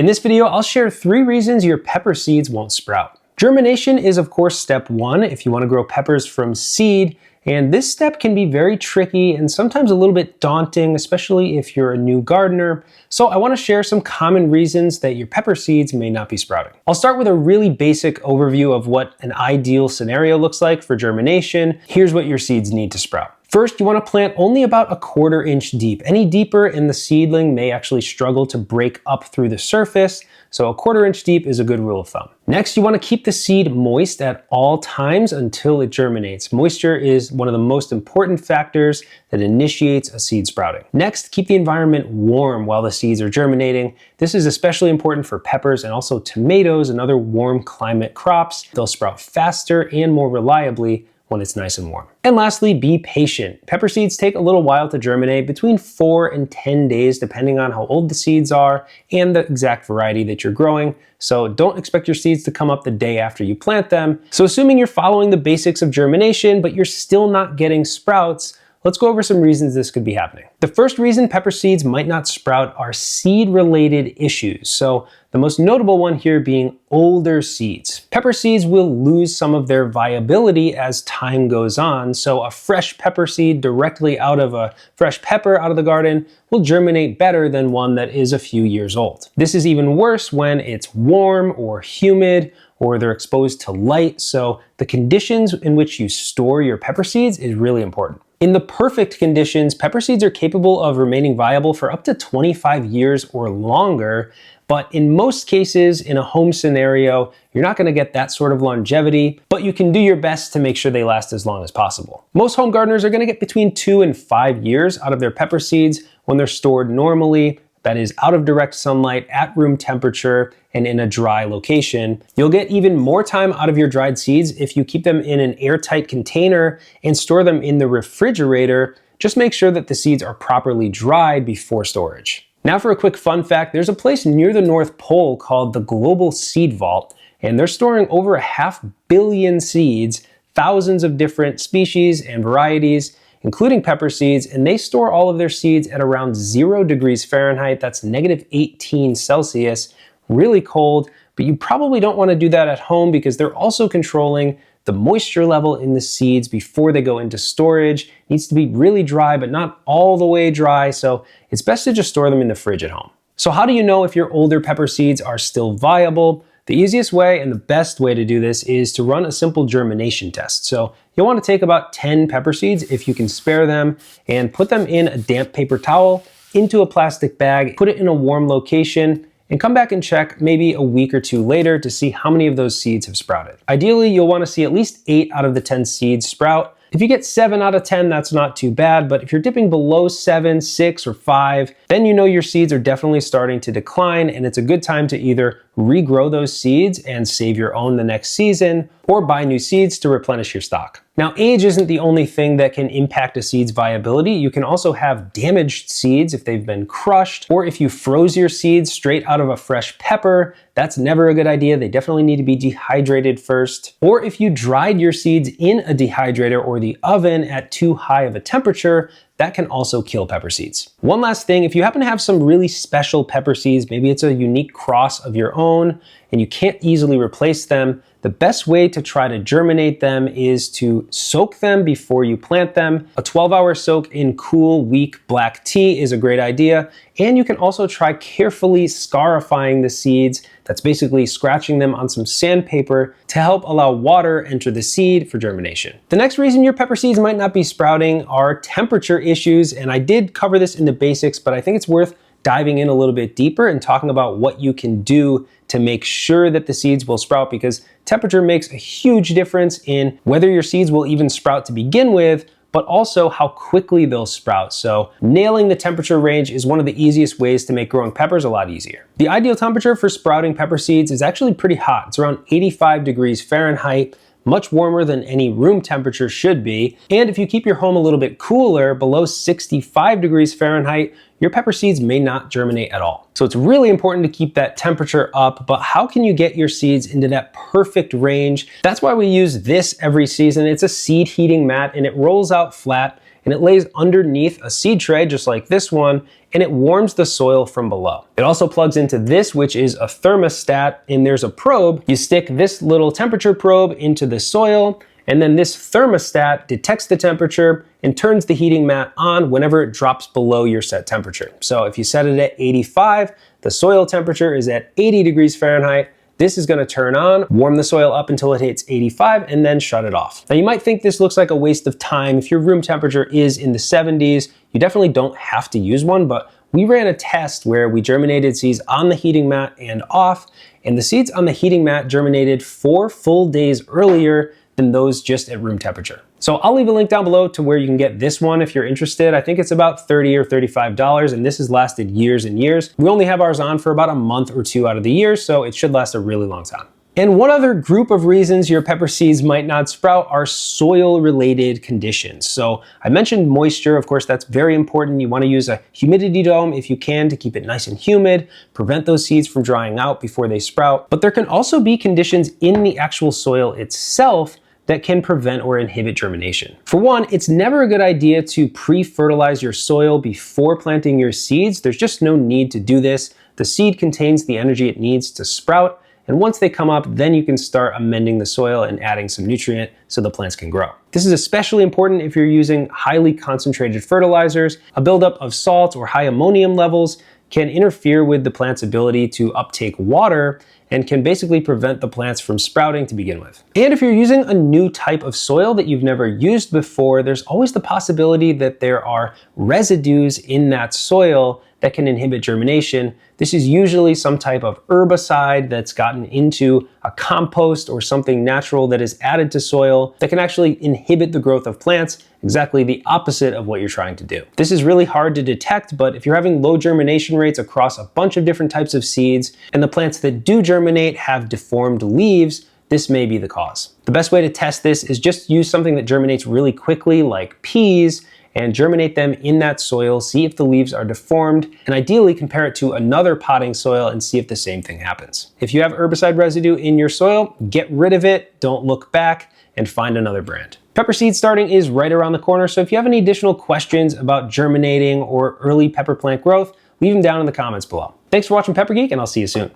In this video, I'll share 3 reasons your pepper seeds won't sprout. Germination is of course step 1 if you want to grow peppers from seed, and this step can be very tricky and sometimes a little bit daunting, especially if you're a new gardener. So I want to share some common reasons that your pepper seeds may not be sprouting. I'll start with a really basic overview of what an ideal scenario looks like for germination. Here's what your seeds need to sprout. First, you want to plant only about 1/4 inch deep. Any deeper and the seedling may actually struggle to break up through the surface, so 1/4 inch deep is a good rule of thumb. Next, you want to keep the seed moist at all times until it germinates. Moisture is one of the most important factors that initiates a seed sprouting. Next, keep the environment warm while the seeds are germinating. This is especially important for peppers and also tomatoes and other warm climate crops. They'll sprout faster and more reliably when it's nice and warm. And lastly, be patient. Pepper seeds take a little while to germinate, between 4 and 10 days, depending on how old the seeds are and the exact variety that you're growing. So don't expect your seeds to come up the day after you plant them. So assuming you're following the basics of germination, but you're still not getting sprouts, let's go over some reasons this could be happening. The first reason pepper seeds might not sprout are seed-related issues. So the most notable one here being older seeds. Pepper seeds will lose some of their viability as time goes on. So a fresh pepper seed directly out of a fresh pepper out of the garden will germinate better than one that is a few years old. This is even worse when it's warm or humid or they're exposed to light. So the conditions in which you store your pepper seeds is really important. In the perfect conditions, pepper seeds are capable of remaining viable for up to 25 years or longer, but in most cases, in a home scenario, you're not gonna get that sort of longevity, but you can do your best to make sure they last as long as possible. Most home gardeners are gonna get between 2 and 5 years out of their pepper seeds when they're stored normally, that is out of direct sunlight, at room temperature, and in a dry location. You'll get even more time out of your dried seeds if you keep them in an airtight container and store them in the refrigerator. Just make sure that the seeds are properly dried before storage. Now for a quick fun fact, there's a place near the North Pole called the Global Seed Vault, and they're storing over 500 million seeds, thousands of different species and varieties, including pepper seeds, and they store all of their seeds at around 0 degrees Fahrenheit, that's -18 Celsius, really cold, but you probably don't want to do that at home because they're also controlling the moisture level in the seeds before they go into storage. It needs to be really dry, but not all the way dry, so it's best to just store them in the fridge at home. So how do you know if your older pepper seeds are still viable? The easiest way and the best way to do this is to run a simple germination test. So you'll want to take about 10 pepper seeds if you can spare them and put them in a damp paper towel into a plastic bag, put it in a warm location, and come back and check maybe a week or 2 later to see how many of those seeds have sprouted. Ideally, you'll want to see at least 8 out of the 10 seeds sprout. If you get 7 out of 10, that's not too bad, but if you're dipping below 7, 6, or 5, then you know your seeds are definitely starting to decline, and it's a good time to either regrow those seeds and save your own the next season, or buy new seeds to replenish your stock. Now, age isn't the only thing that can impact a seed's viability. You can also have damaged seeds if they've been crushed, or if you froze your seeds straight out of a fresh pepper. That's never a good idea. They definitely need to be dehydrated first. Or if you dried your seeds in a dehydrator or the oven at too high of a temperature, that can also kill pepper seeds. One last thing, if you happen to have some really special pepper seeds, maybe it's a unique cross of your own and you can't easily replace them, the best way to try to germinate them is to soak them before you plant them. A 12-hour soak in cool, weak black tea is a great idea. And you can also try carefully scarifying the seeds. That's basically scratching them on some sandpaper to help allow water enter the seed for germination. The next reason your pepper seeds might not be sprouting are temperature issues. And I did cover this in the basics, but I think it's worth diving in a little bit deeper and talking about what you can do to make sure that the seeds will sprout, because temperature makes a huge difference in whether your seeds will even sprout to begin with, but also how quickly they'll sprout. So nailing the temperature range is one of the easiest ways to make growing peppers a lot easier. The ideal temperature for sprouting pepper seeds is actually pretty hot. It's around 85 degrees Fahrenheit, much warmer than any room temperature should be. And if you keep your home a little bit cooler, below 65 degrees Fahrenheit, your pepper seeds may not germinate at all. So it's really important to keep that temperature up, but how can you get your seeds into that perfect range? That's why we use this every season. It's a seed heating mat and it rolls out flat and it lays underneath a seed tray just like this one, and it warms the soil from below. It also plugs into this, which is a thermostat, and there's a probe. You stick this little temperature probe into the soil, and then this thermostat detects the temperature and turns the heating mat on whenever it drops below your set temperature. So if you set it at 85, the soil temperature is at 80 degrees Fahrenheit. This is gonna turn on, warm the soil up until it hits 85, and then shut it off. Now you might think this looks like a waste of time. If your room temperature is in the 70s, you definitely don't have to use one, but we ran a test where we germinated seeds on the heating mat and off, and the seeds on the heating mat germinated 4 full days earlier than those just at room temperature. So I'll leave a link down below to where you can get this one if you're interested. I think it's about $30 or $35, and this has lasted years and years. We only have ours on for about a month or 2 out of the year, so it should last a really long time. And one other group of reasons your pepper seeds might not sprout are soil-related conditions. So I mentioned moisture. Of course, that's very important. You want to use a humidity dome if you can to keep it nice and humid, prevent those seeds from drying out before they sprout. But there can also be conditions in the actual soil itself that can prevent or inhibit germination. For one, it's never a good idea to pre-fertilize your soil before planting your seeds. There's just no need to do this. The seed contains the energy it needs to sprout, and once they come up, then you can start amending the soil and adding some nutrient so the plants can grow. This is especially important if you're using highly concentrated fertilizers. A buildup of salt or high ammonium levels can interfere with the plant's ability to uptake water and can basically prevent the plants from sprouting to begin with. And if you're using a new type of soil that you've never used before, there's always the possibility that there are residues in that soil that can inhibit germination. This is usually some type of herbicide that's gotten into a compost or something natural that is added to soil that can actually inhibit the growth of plants, exactly the opposite of what you're trying to do. This is really hard to detect, but if you're having low germination rates across a bunch of different types of seeds, and the plants that do germinate have deformed leaves, this may be the cause. The best way to test this is just use something that germinates really quickly, like peas, and germinate them in that soil, see if the leaves are deformed, and ideally compare it to another potting soil and see if the same thing happens. If you have herbicide residue in your soil, get rid of it, don't look back, and find another brand. Pepper seed starting is right around the corner, so if you have any additional questions about germinating or early pepper plant growth, leave them down in the comments below. Thanks for watching Pepper Geek, and I'll see you soon.